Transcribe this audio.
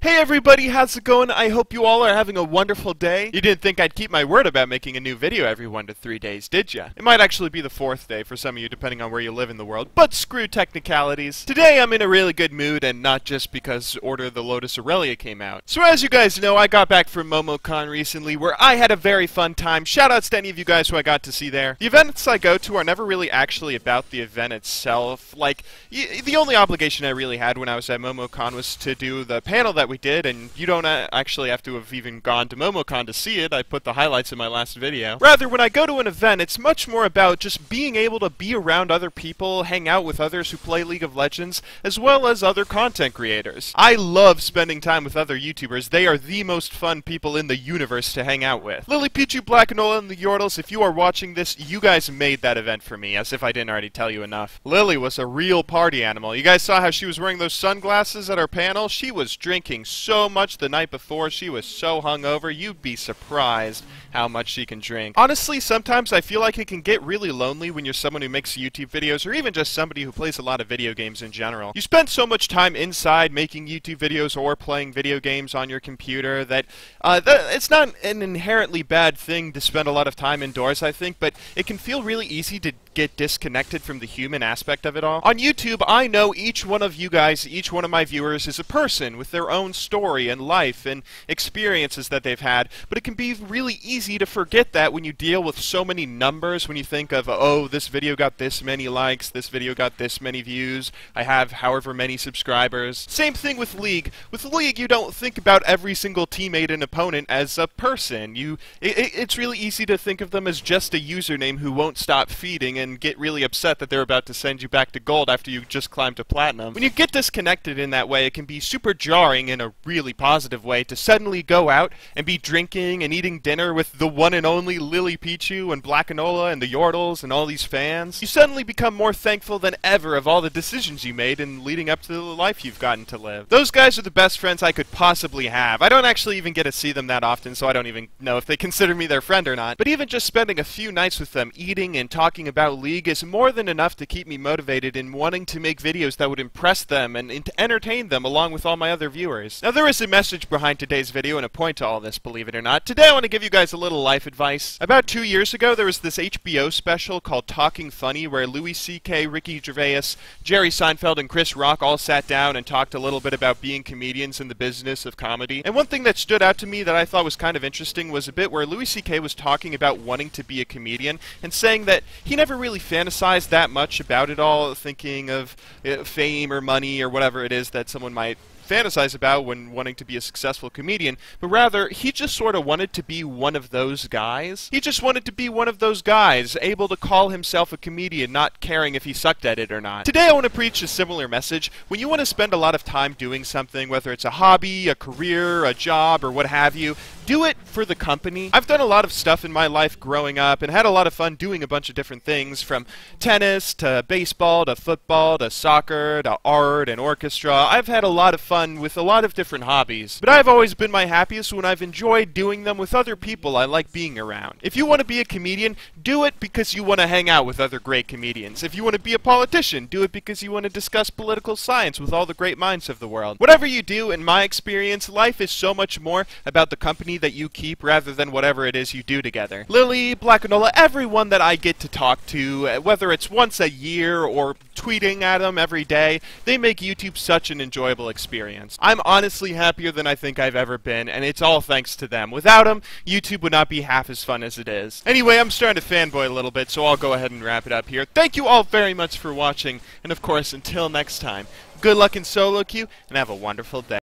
Hey everybody, how's it going? I hope you all are having a wonderful day. You didn't think I'd keep my word about making a new video every 1 to 3 days, did ya? It might actually be the 4th day for some of you depending on where you live in the world, but screw technicalities. Today I'm in a really good mood, and not just because Order of the Lotus Aurelia came out. So as you guys know, I got back from MomoCon recently where I had a very fun time. Shoutouts to any of you guys who I got to see there. The events I go to are never really actually about the event itself. Like, the only obligation I really had when I was at MomoCon was to do the panel that we did, and you don't actually have to have even gone to MomoCon to see it. I put the highlights in my last video. Rather, when I go to an event, it's much more about just being able to be around other people, hang out with others who play League of Legends, as well as other content creators. I love spending time with other YouTubers. They are the most fun people in the universe to hang out with. Lily, Pichu, Blackanola, and the Yordles, if you are watching this, you guys made that event for me, as if I didn't already tell you enough. Lily was a real party animal. You guys saw how she was wearing those sunglasses at our panel? She was drinking so much the night before. She was so hungover, you'd be surprised how much she can drink. Honestly, sometimes I feel like it can get really lonely when you're someone who makes YouTube videos, or even just somebody who plays a lot of video games in general. You spend so much time inside making YouTube videos or playing video games on your computer that it's not an inherently bad thing to spend a lot of time indoors, I think, but it can feel really easy to get disconnected from the human aspect of it all. On YouTube, I know each one of you guys, each one of my viewers is a person with their own story and life and experiences that they've had, but it can be really easy to forget that when you deal with so many numbers, when you think of, oh, this video got this many likes, this video got this many views, I have however many subscribers. Same thing with League. With League, you don't think about every single teammate and opponent as a person. It's really easy to think of them as just a username who won't stop feeding and get really upset that they're about to send you back to gold after you just climbed to platinum. When you get disconnected in that way, it can be super jarring in a really positive way to suddenly go out and be drinking and eating dinner with the one and only Lily Pichu and Blackanola and the Yordles and all these fans. You suddenly become more thankful than ever of all the decisions you made in leading up to the life you've gotten to live. Those guys are the best friends I could possibly have. I don't actually even get to see them that often, so I don't even know if they consider me their friend or not. But even just spending a few nights with them eating and talking about League is more than enough to keep me motivated in wanting to make videos that would impress them and to entertain them along with all my other viewers. Now, there is a message behind today's video and a point to all this, believe it or not. Today I want to give you guys a little life advice. About 2 years ago, there was this HBO special called Talking Funny where Louis C.K., Ricky Gervais, Jerry Seinfeld, and Chris Rock all sat down and talked a little bit about being comedians in the business of comedy. And one thing that stood out to me that I thought was kind of interesting was a bit where Louis C.K. was talking about wanting to be a comedian and saying that he never really fantasized that much about it all, thinking of fame or money or whatever it is that someone might fantasize about when wanting to be a successful comedian, but rather, he just sort of wanted to be one of those guys. He just wanted to be one of those guys, able to call himself a comedian, not caring if he sucked at it or not. Today I want to preach a similar message. When you want to spend a lot of time doing something, whether it's a hobby, a career, a job, or what have you, do it for the company. I've done a lot of stuff in my life growing up and had a lot of fun doing a bunch of different things, from tennis to baseball to football to soccer to art and orchestra. I've had a lot of fun with a lot of different hobbies, but I've always been my happiest when I've enjoyed doing them with other people I like being around. If you want to be a comedian, do it because you want to hang out with other great comedians. If you want to be a politician, do it because you want to discuss political science with all the great minds of the world. Whatever you do, in my experience, life is so much more about the company that you keep rather than whatever it is you do together. Lily, Blackanola, everyone that I get to talk to, whether it's once a year or tweeting at them every day, they make YouTube such an enjoyable experience. I'm honestly happier than I think I've ever been, and it's all thanks to them. Without them, YouTube would not be half as fun as it is. Anyway, I'm starting to fanboy a little bit, so I'll go ahead and wrap it up here. Thank you all very much for watching, and of course, until next time, good luck in solo queue, and have a wonderful day.